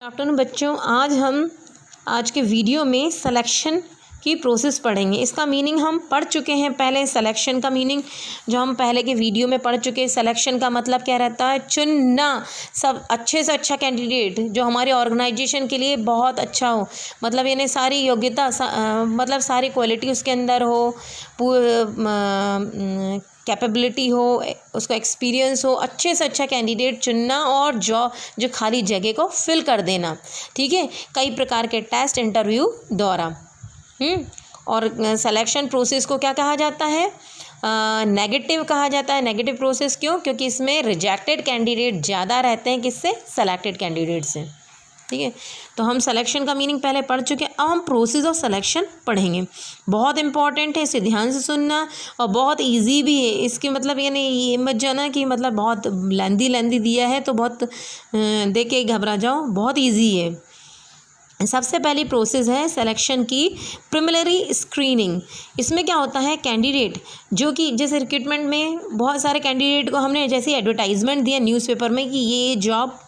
Afternoon बच्चों, आज के वीडियो में सिलेक्शन की प्रोसेस पढ़ेंगे। इसका मीनिंग हम पढ़ चुके हैं पहले। सिलेक्शन का मीनिंग जो हम पहले के वीडियो में पढ़ चुके हैं। सिलेक्शन का मतलब क्या रहता है? चुनना, सब अच्छे से अच्छा कैंडिडेट जो हमारे ऑर्गेनाइजेशन के लिए बहुत अच्छा हो, मतलब यानी सारी योग्यता मतलब सारी क्वालिटी उसके अंदर हो, कैपेबिलिटी हो, उसका एक्सपीरियंस हो, अच्छे से अच्छा कैंडिडेट चुनना और जो खाली जगह को फिल कर देना। ठीक है, कई प्रकार के टेस्ट इंटरव्यू द्वारा। और सिलेक्शन प्रोसेस को क्या कहा जाता है? नेगेटिव कहा जाता है। नेगेटिव प्रोसेस क्यों? क्योंकि इसमें रिजेक्टेड कैंडिडेट ज़्यादा रहते हैं किससे? सेलेक्टेड कैंडिडेट से। ठीक है, तो हम सिलेक्शन का मीनिंग पहले पढ़ चुके हैं। अब हम प्रोसेस ऑफ सिलेक्शन पढ़ेंगे। बहुत इंपॉर्टेंट है, इसे ध्यान से सुनना और बहुत इजी भी है। इसके मतलब ये मत जाना कि मतलब बहुत लेंदी दिया है तो बहुत देख के घबरा जाओ, बहुत इजी है। सबसे पहली प्रोसेस है सिलेक्शन की प्रिलिमिनरी स्क्रीनिंग। इसमें क्या होता है? कैंडिडेट जो कि जैसे रिक्रूटमेंट में बहुत सारे कैंडिडेट को हमने जैसे एडवर्टाइजमेंट दिया न्यूज़पेपर में कि ये जॉब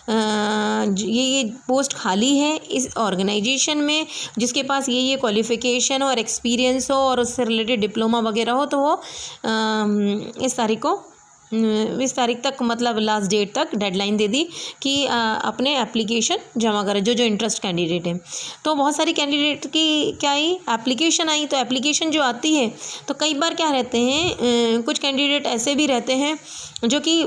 ये पोस्ट खाली है इस ऑर्गेनाइजेशन में, जिसके पास ये क्वालिफ़िकेशन और एक्सपीरियंस हो और उससे रिलेटेड डिप्लोमा वगैरह हो, तो वो इस तारीख तक मतलब लास्ट डेट तक डेडलाइन दे दी कि अपने एप्लीकेशन जमा करें जो इंटरेस्ट कैंडिडेट है। तो बहुत सारी कैंडिडेट की क्या आई? एप्लीकेशन आई। तो एप्लीकेशन जो आती है तो कई बार क्या रहते हैं, कुछ कैंडिडेट ऐसे भी रहते हैं जो कि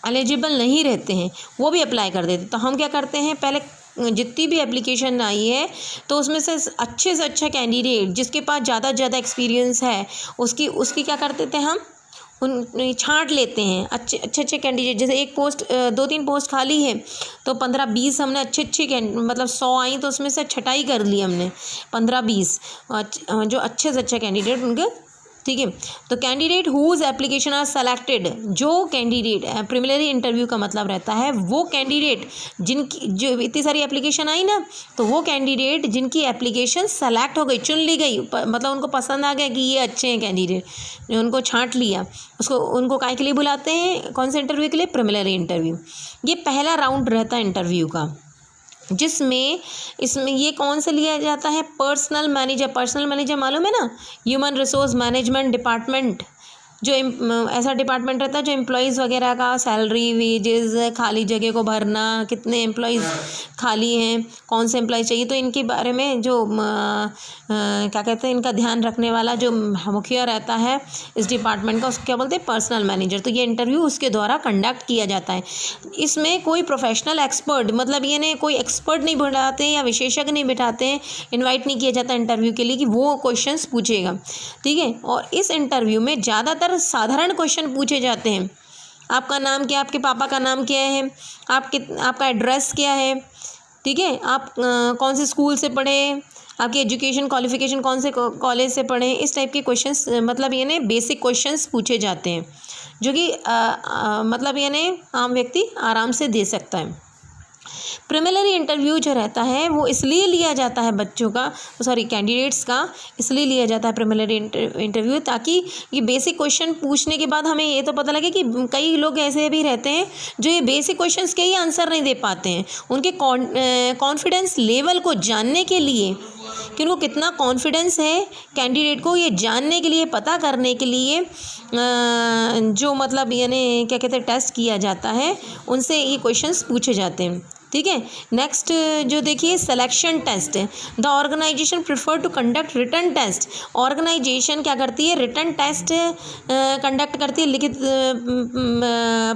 एलिजिबल नहीं रहते हैं, वो भी अप्लाई कर देते। तो हम क्या करते हैं, पहले जितनी भी एप्लीकेशन आई है तो उसमें से अच्छे कैंडिडेट जिसके पास ज़्यादा से ज़्यादा एक्सपीरियंस है उसकी क्या करते थे, हम उन छांट लेते हैं अच्छे कैंडिडेट। जैसे एक पोस्ट 2-3 पोस्ट खाली है तो 15-20 हमने अच्छे मतलब 100 आई तो उसमें से छटाई कर ली हमने 15-20 जो अच्छे से अच्छा कैंडिडेट उनके। ठीक है, तो candidate whose application are selected, जो कैंडिडेट प्रिलिमिनरी इंटरव्यू का मतलब रहता है वो कैंडिडेट जिनकी जो इतनी सारी एप्लीकेशन आई ना, तो वो कैंडिडेट जिनकी एप्लीकेशन सेलेक्ट हो गई, चुन ली गई, मतलब उनको पसंद आ गया कि ये अच्छे हैं कैंडिडेट, उनको छांट लिया, उनको काय के लिए बुलाते हैं? कौन से इंटरव्यू के लिए? Preliminary interview. ये पहला राउंड रहता है इंटरव्यू का, जिसमें इसमें ये कौन से लिया जाता है? पर्सनल मैनेजर मालूम है ना? ह्यूमन रिसोर्स मैनेजमेंट डिपार्टमेंट, जो ऐसा डिपार्टमेंट रहता है जो एम्प्लॉयज़ वगैरह का सैलरी, वेजेस, खाली जगह को भरना, कितने एम्प्लॉयज़ खाली हैं, कौन से एम्प्लॉय चाहिए, तो इनके बारे में जो क्या कहते हैं, इनका ध्यान रखने वाला जो मुखिया रहता है इस डिपार्टमेंट का, उसको क्या बोलते हैं? Personal manager. तो ये इंटरव्यू उसके द्वारा कंडक्ट किया जाता है। इसमें कोई प्रोफेशनल एक्सपर्ट, मतलब ये नहीं कोई एक्सपर्ट नहीं बिठाते हैं या विशेषज्ञ नहीं बिठाते हैं, इन्वाइट नहीं किया जाता इंटरव्यू के लिए कि वो क्वेश्चंस पूछेगा। ठीक है, और इस इंटरव्यू में ज़्यादातर साधारण क्वेश्चन पूछे जाते हैं। आपका नाम क्या है? आपके पापा का नाम क्या है? आपका एड्रेस क्या है? ठीक है, आप कौन से स्कूल से पढ़े? आपकी एजुकेशन क्वालिफिकेशन कौन से कॉलेज से पढ़े? इस टाइप के क्वेश्चंस, मतलब यानी बेसिक क्वेश्चंस पूछे जाते हैं जो कि मतलब यानी आम व्यक्ति आराम से दे सकता है। प्रिलिमिनरी इंटरव्यू जो रहता है वो इसलिए लिया जाता है कैंडिडेट्स का इसलिए लिया जाता है प्रिलिमिनरी इंटरव्यू, ताकि ये बेसिक क्वेश्चन पूछने के बाद हमें ये तो पता लगे कि कई लोग ऐसे भी रहते हैं जो ये बेसिक क्वेश्चंस के ही आंसर नहीं दे पाते हैं। उनके कॉन्फिडेंस लेवल को जानने के लिए कि उनको कितना कॉन्फिडेंस है कैंडिडेट को, ये जानने के लिए, पता करने के लिए जो मतलब यानी क्या कहते हैं टेस्ट किया जाता है, उनसे ये क्वेश्चंस पूछे जाते हैं। ठीक है, नेक्स्ट जो देखिए सिलेक्शन टेस्ट है। The organisation prefer to conduct written test. Organisation क्या करती है? रिटन टेस्ट कंडक्ट करती है, लिखित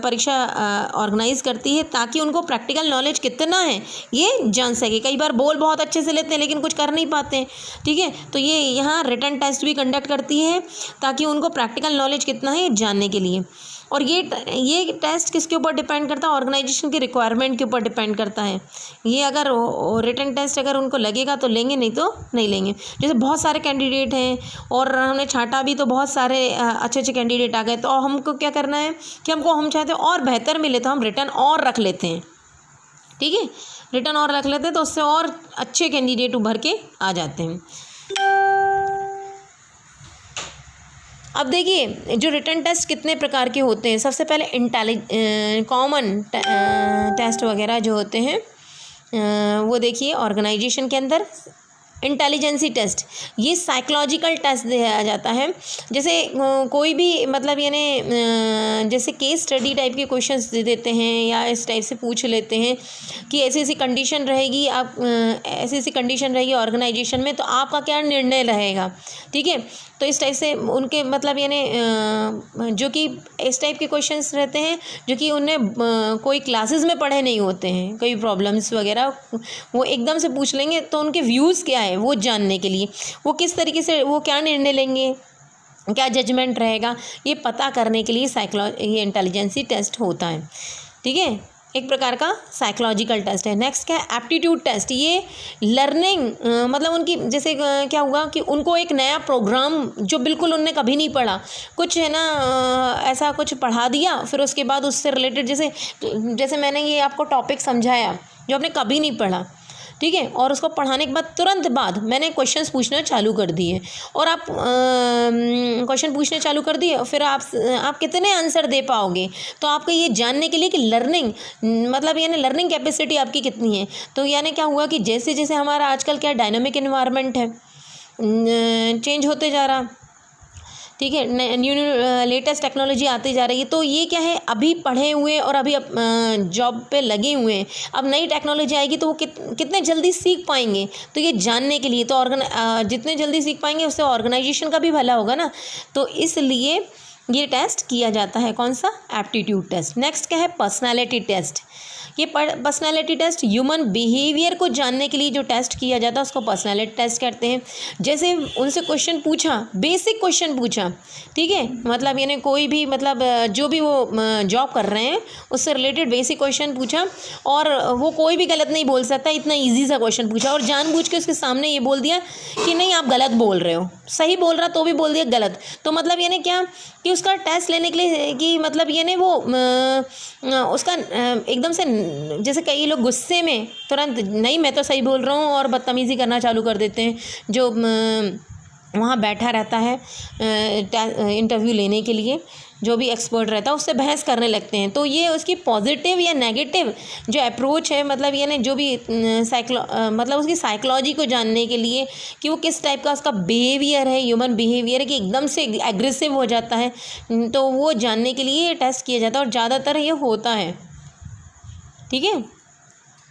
परीक्षा ऑर्गेनाइज करती है, ताकि उनको प्रैक्टिकल नॉलेज कितना है ये जान सके। कई बार बोल बहुत अच्छे से लेते हैं लेकिन कुछ कर नहीं पाते हैं। ठीक है, तो ये यहाँ रिटन टेस्ट भी कंडक्ट करती है ताकि उनको प्रैक्टिकल नॉलेज कितना है जानने के लिए। और ये टेस्ट किसके ऊपर डिपेंड करता है? ऑर्गेनाइजेशन की रिक्वायरमेंट के ऊपर डिपेंड करता है। ये अगर रिटन टेस्ट अगर उनको लगेगा तो लेंगे, नहीं तो नहीं लेंगे। जैसे बहुत सारे कैंडिडेट हैं और हमने छांटा भी तो बहुत सारे अच्छे कैंडिडेट आ गए, तो हमको क्या करना है कि हम चाहते हैं और बेहतर मिले तो हम रिटन और रख लेते हैं। ठीक है, रिटन और रख लेते हैं तो उससे और अच्छे कैंडिडेट उभर के आ जाते हैं। अब देखिए जो रिटन टेस्ट कितने प्रकार के होते हैं। सबसे पहले कॉमन टेस्ट वगैरह जो होते हैं वो देखिए ऑर्गेनाइजेशन के अंदर इंटेलिजेंसी टेस्ट, ये साइकोलॉजिकल टेस्ट दिया जाता है। जैसे कोई भी मतलब यानी जैसे केस स्टडी टाइप के क्वेश्चंस दे देते हैं या इस टाइप से पूछ लेते हैं कि ऐसी ऐसी कंडीशन रहेगी, आप ऐसी ऐसी कंडीशन रहेगी ऑर्गेनाइजेशन में, तो आपका क्या निर्णय रहेगा। ठीक है, तो इस टाइप से उनके मतलब यानी जो कि इस टाइप के क्वेश्चंस रहते हैं जो कि उन्हें कोई क्लासेस में पढ़े नहीं होते हैं, कोई प्रॉब्लम्स वगैरह वो एकदम से पूछ लेंगे, तो उनके व्यूज़ क्या है वो जानने के लिए, वो किस तरीके से वो क्या निर्णय लेंगे, क्या जजमेंट रहेगा, ये पता करने के लिए ये इंटेलिजेंसी टेस्ट होता है। ठीक है, एक प्रकार का साइकोलॉजिकल टेस्ट है। नेक्स्ट क्या है, एप्टीट्यूड टेस्ट। ये लर्निंग मतलब उनकी जैसे क्या हुआ कि उनको एक नया प्रोग्राम जो बिल्कुल उनने कभी नहीं पढ़ा, कुछ है ना ऐसा कुछ पढ़ा दिया, फिर उसके बाद उससे रिलेटेड जैसे मैंने ये आपको टॉपिक समझाया जो आपने कभी नहीं पढ़ा, ठीक है, और उसको पढ़ाने के बाद तुरंत बाद मैंने क्वेश्चंस पूछना चालू कर दिए और आप क्वेश्चन पूछने चालू कर दिए, फिर आप कितने आंसर दे पाओगे, तो आपको ये जानने के लिए कि लर्निंग मतलब यानी लर्निंग कैपेसिटी आपकी कितनी है। तो यानी क्या हुआ कि जैसे जैसे हमारा आजकल क्या डायनामिक एनवायरनमेंट है, चेंज होते जा रहा, ठीक है, न्यू लेटेस्ट टेक्नोलॉजी आती जा रही है, तो ये क्या है अभी पढ़े हुए और अभी जॉब पे लगे हुए हैं, अब नई टेक्नोलॉजी आएगी तो वो कितने जल्दी सीख पाएंगे, तो ये जानने के लिए तो जितने जल्दी सीख पाएंगे उससे ऑर्गेनाइजेशन का भी भला होगा ना, तो इसलिए ये टेस्ट किया जाता है। कौन सा, एप्टीट्यूड टेस्ट। नेक्स्ट क्या है, पर्सनैलिटी टेस्ट। ये पर्सनैलिटी टेस्ट ह्यूमन बिहेवियर को जानने के लिए जो टेस्ट किया जाता है उसको पर्सनैलिटी टेस्ट कहते हैं। जैसे उनसे क्वेश्चन पूछा, बेसिक क्वेश्चन पूछा, ठीक है, मतलब यानी कोई भी मतलब जो भी वो जॉब कर रहे हैं उससे रिलेटेड बेसिक क्वेश्चन पूछा और वो कोई भी गलत नहीं बोल सकता, इतना ईजी सा क्वेश्चन पूछा और जानबूझ के उसके सामने ये बोल दिया कि नहीं आप गलत बोल रहे हो, सही बोल रहा तो भी बोल दिया गलत, तो मतलब यानी क्या कि उसका टेस्ट लेने के लिए कि मतलब यानी वो उसका एकदम से, जैसे कई लोग गुस्से में तुरंत नहीं मैं तो सही बोल रहा हूँ और बदतमीज़ी करना चालू कर देते हैं, जो वहाँ बैठा रहता है इंटरव्यू लेने के लिए, जो भी एक्सपर्ट रहता है उससे बहस करने लगते हैं। तो ये उसकी पॉजिटिव या नेगेटिव जो अप्रोच है, मतलब यानी जो भी मतलब उसकी साइकोलॉजी को जानने के लिए कि वो किस टाइप का उसका बिहेवियर है, ह्यूमन बिहेवियर है कि एकदम से एग्रेसिव हो जाता है, तो वो जानने के लिए ये टेस्ट किया जाता है और ज़्यादातर ये होता है। ठीक है,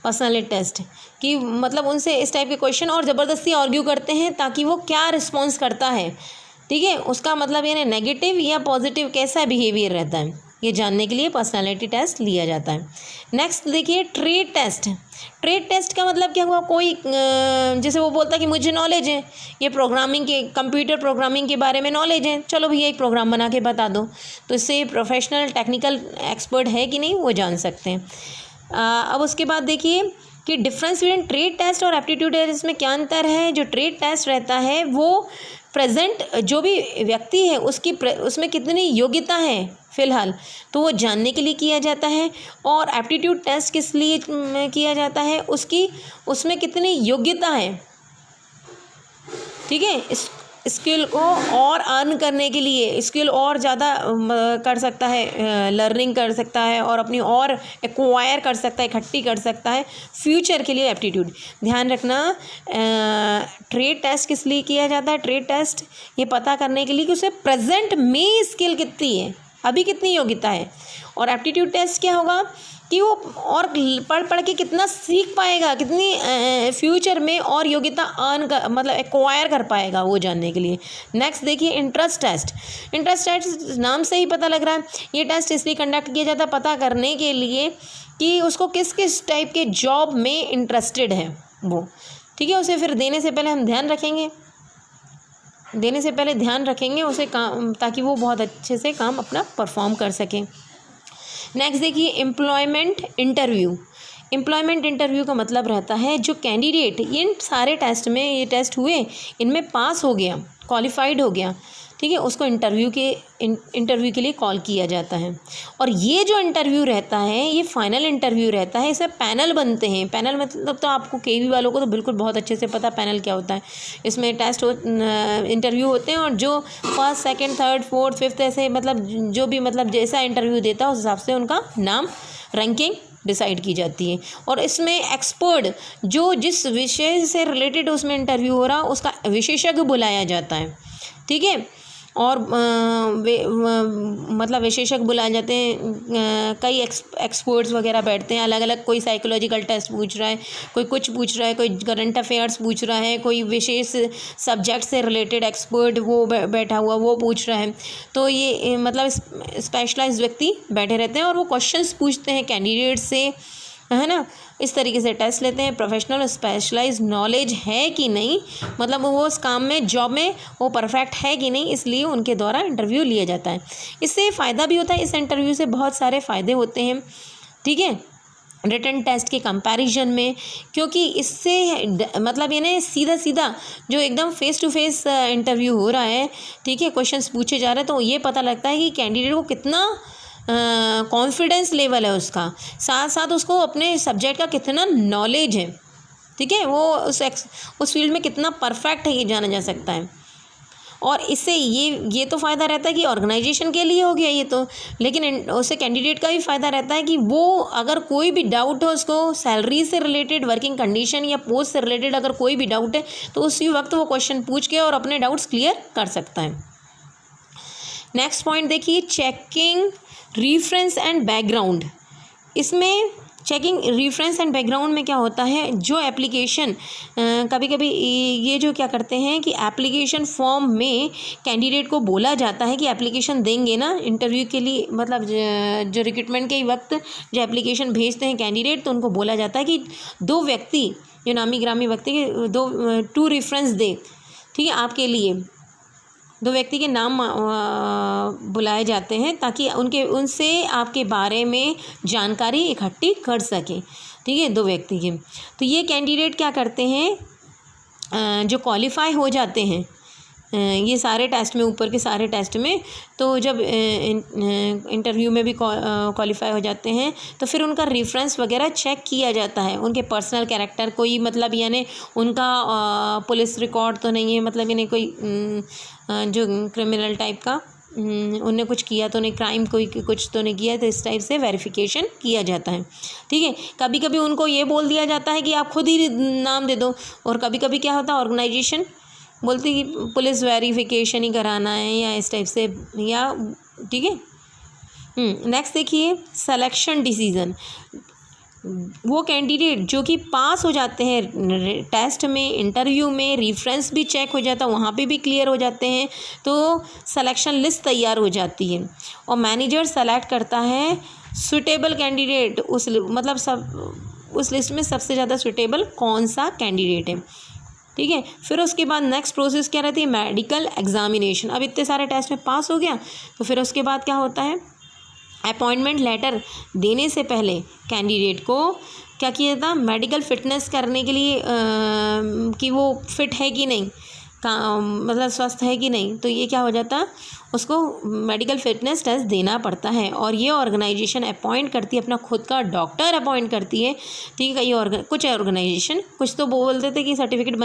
पर्सनैलिटी टेस्ट कि मतलब उनसे इस टाइप के क्वेश्चन और ज़बरदस्ती आर्ग्यू करते हैं ताकि वो क्या रिस्पॉन्स करता है, ठीक है, उसका मतलब यानी नेगेटिव या पॉजिटिव कैसा बिहेवियर रहता है, ये जानने के लिए पर्सनैलिटी टेस्ट लिया जाता है। नेक्स्ट देखिए ट्रेट टेस्ट। ट्रेट टेस्ट का मतलब क्या हुआ, कोई जैसे वो बोलता है कि मुझे नॉलेज है, ये प्रोग्रामिंग के कंप्यूटर प्रोग्रामिंग के बारे में नॉलेज है, चलो भैया एक प्रोग्राम बना के बता दो, तो इससे प्रोफेशनल टेक्निकल एक्सपर्ट है कि नहीं वो जान सकते हैं। अब उसके बाद देखिए कि डिफरेंस बिटवीन ट्रेट टेस्ट और एप्टीट्यूड टेस्ट में क्या अंतर है। जो ट्रेट टेस्ट रहता है वो प्रेजेंट जो भी व्यक्ति है उसमें कितनी योग्यता है फ़िलहाल, तो वो जानने के लिए किया जाता है। और एप्टीट्यूड टेस्ट किस लिए किया जाता है, उसमें कितनी योग्यता है, ठीक है, स्किल को और अर्न करने के लिए, स्किल और ज़्यादा कर सकता है, लर्निंग कर सकता है और अपनी और एक्वायर कर सकता है, इकट्ठी कर सकता है फ्यूचर के लिए। एप्टीट्यूड ध्यान रखना, ट्रेड टेस्ट किस लिए किया जाता है, ट्रेड टेस्ट ये पता करने के लिए कि उसे प्रेजेंट में स्किल कितनी है, अभी कितनी योग्यता है। और एप्टीट्यूड टेस्ट क्या होगा कि वो और पढ़ के कितना सीख पाएगा, कितनी फ्यूचर में और योग्यता अर्न कर मतलब एक्वायर कर पाएगा, वो जानने के लिए। नेक्स्ट देखिए इंटरेस्ट टेस्ट। इंटरेस्ट टेस्ट नाम से ही पता लग रहा है, ये टेस्ट इसलिए कंडक्ट किया जाता है पता करने के लिए कि उसको किस किस टाइप के जॉब में इंटरेस्टेड है वो, ठीक है। उसे फिर देने से पहले हम ध्यान रखेंगे उसे काम, ताकि वो बहुत अच्छे से काम अपना परफॉर्म कर सकें। नेक्स्ट देखिए एम्प्लॉयमेंट इंटरव्यू। एम्प्लॉयमेंट इंटरव्यू का मतलब रहता है जो कैंडिडेट इन सारे टेस्ट में, ये टेस्ट हुए, इनमें पास हो गया, क्वालिफाइड हो गया, ठीक है, उसको इंटरव्यू के लिए कॉल किया जाता है। और ये जो इंटरव्यू रहता है ये फाइनल इंटरव्यू रहता है, इसमें पैनल बनते हैं। पैनल मतलब तो आपको केवी वालों को तो बिल्कुल बहुत अच्छे से पता पैनल क्या होता है। इसमें इंटरव्यू होते हैं और जो first, second, third, fourth, fifth ऐसे मतलब जो भी मतलब जैसा इंटरव्यू देता है उस हिसाब से उनका नाम, रैंकिंग डिसाइड की जाती है। और इसमें एक्सपर्ट जो जिस विषय से रिलेटेड उसमें इंटरव्यू हो रहा उसका विशेषज्ञ बुलाया जाता है, ठीक है। और मतलब विशेषज्ञ बुलाए जाते हैं, कई एक्सपर्ट्स वगैरह बैठते हैं अलग अलग, कोई साइकोलॉजिकल टेस्ट पूछ रहा है, कोई कुछ पूछ रहा है, कोई करंट अफेयर्स पूछ रहा है, कोई विशेष सब्जेक्ट से रिलेटेड एक्सपर्ट वो बैठा हुआ वो पूछ रहा है। तो ये मतलब स्पेशलाइज्ड व्यक्ति बैठे रहते हैं और वो क्वेश्चंस पूछते हैं कैंडिडेट से, है ना। इस तरीके से टेस्ट लेते हैं। प्रोफेशनल स्पेशलाइज नॉलेज है कि नहीं, मतलब वो उस काम में, जॉब में वो परफेक्ट है कि नहीं, इसलिए उनके द्वारा इंटरव्यू लिया जाता है। इससे फ़ायदा भी होता है, इस इंटरव्यू से बहुत सारे फ़ायदे होते हैं, ठीक है, रिटन टेस्ट के कंपैरिजन में, क्योंकि इससे मतलब ये ना सीधा सीधा जो एकदम फेस टू फेस इंटरव्यू हो रहा है, ठीक है, क्वेश्चंस पूछे जा रहे हैं, तो ये पता लगता है कि कैंडिडेट को कितना कॉन्फिडेंस लेवल है उसका, साथ साथ उसको अपने सब्जेक्ट का कितना नॉलेज है, ठीक है, वो उस फील्ड में कितना परफेक्ट है ये जाना जा सकता है। और इससे ये तो फ़ायदा रहता है कि ऑर्गेनाइजेशन के लिए हो गया ये तो, लेकिन उससे कैंडिडेट का भी फ़ायदा रहता है कि वो अगर कोई भी डाउट हो उसको, सैलरी से रिलेटेड, वर्किंग कंडीशन या पोस्ट से रिलेटेड अगर कोई भी डाउट है तो उसी वक्त वो क्वेश्चन पूछ के और अपने डाउट्स क्लियर कर सकता है। नेक्स्ट पॉइंट देखिए, चेकिंग रेफरेंस एंड बैकग्राउंड। इसमें चेकिंग रेफरेंस एंड बैकग्राउंड में क्या होता है, जो एप्लीकेशन कभी कभी ये जो क्या करते हैं कि एप्लीकेशन फॉर्म में कैंडिडेट को बोला जाता है कि एप्लीकेशन देंगे ना इंटरव्यू के लिए, मतलब जो रिक्रूटमेंट के वक्त जो एप्लीकेशन भेजते हैं कैंडिडेट, तो उनको बोला जाता है कि दो व्यक्ति, जो नामी ग्रामी व्यक्ति के टू रेफरेंस दे, ठीक है, आपके लिए दो व्यक्ति के नाम बुलाए जाते हैं ताकि उनसे आपके बारे में जानकारी इकट्ठी कर सकें, ठीक है, दो व्यक्ति की। तो ये कैंडिडेट क्या करते हैं, जो क्वालिफाई हो जाते हैं ये सारे टेस्ट में, ऊपर के सारे टेस्ट में, तो जब इंटरव्यू में भी क्वालिफाई हो जाते हैं तो फिर उनका रेफरेंस वगैरह चेक किया जाता है, उनके पर्सनल कैरेक्टर, कोई मतलब यानी उनका पुलिस रिकॉर्ड तो नहीं है, मतलब यानी कोई जो क्रिमिनल टाइप का उनने कुछ किया तो नहीं, क्राइम कोई कुछ तो नहीं किया, तो इस टाइप से वेरिफिकेशन किया जाता है, ठीक है। कभी कभी उनको ये बोल दिया जाता है कि आप खुद ही नाम दे दो, और कभी कभी क्या होता है ऑर्गेनाइजेशन बोलती कि पुलिस वेरिफिकेशन ही कराना है या इस टाइप से, या ठीक है। नेक्स्ट देखिए, सिलेक्शन डिसीज़न। वो कैंडिडेट जो कि पास हो जाते हैं टेस्ट में, इंटरव्यू में, रेफरेंस भी चेक हो जाता है, वहाँ पे भी क्लियर हो जाते हैं, तो सिलेक्शन लिस्ट तैयार हो जाती है और मैनेजर सेलेक्ट करता है सुटेबल कैंडिडेट, उस लिस्ट में सबसे ज़्यादा सुटेबल कौन सा कैंडिडेट है, ठीक है। फिर उसके बाद नेक्स्ट प्रोसेस क्या रहती है, मेडिकल एग्जामिनेशन। अब इतने सारे टेस्ट में पास हो गया तो फिर उसके बाद क्या होता है, अपॉइंटमेंट लेटर देने से पहले कैंडिडेट को क्या किया था, मेडिकल फिटनेस करने के लिए कि वो फिट है कि नहीं, मतलब स्वस्थ है कि नहीं, तो ये क्या हो जाता, उसको मेडिकल फिटनेस टेस्ट देना पड़ता है। और ये ऑर्गेनाइजेशन अपॉइंट करती है, अपना खुद का डॉक्टर अपॉइंट करती है, ठीक है। कुछ ऑर्गेनाइजेशन कुछ तो बोलते थे कि सर्टिफिकेट